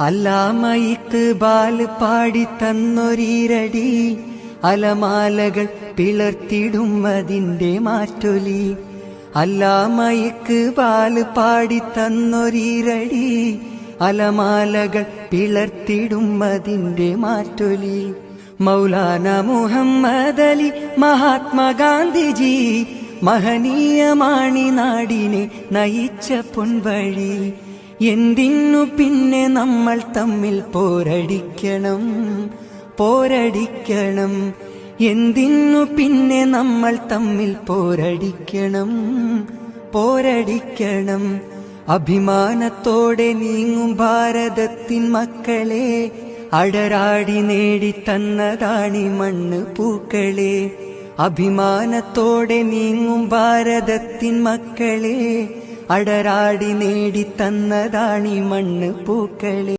അല്ലാമ ഇഖ്ബാൽ പാടി തന്നൊരീരടി അലമാലകൾ പിളർത്തിടും അതിന്റെ മാറ്റൊലി. അല്ലാമ ഇഖ്ബാൽ പാടി തന്നൊരീരടി അലമാലകൾ പിളർത്തിടും അതിന്റെ മാറ്റൊലി. മൗലാന മുഹമ്മദ് അലി മഹാത്മാഗാന്ധിജി മഹനീയമാണി നാടിനെ നയിച്ച പൊൻവഴി. എന്തിനു പിന്നെ നമ്മൾ തമ്മിൽ പോരടിക്കണം പോരടിക്കണം? എന്തിനു പിന്നെ നമ്മൾ തമ്മിൽ പോരടിക്കണം പോരടിക്കണം? അഭിമാനത്തോടെ നീങ്ങും ഭാരതത്തിൻ മക്കളെ അടരാടി നേടിത്തന്നതാണി മണ്ണ് പൂക്കളെ. അഭിമാനത്തോടെ നീങ്ങും ഭാരതത്തിൻ മക്കളെ അടരാടി നേടിത്തന്നതാണി മണ്ണ് പൂക്കളെ.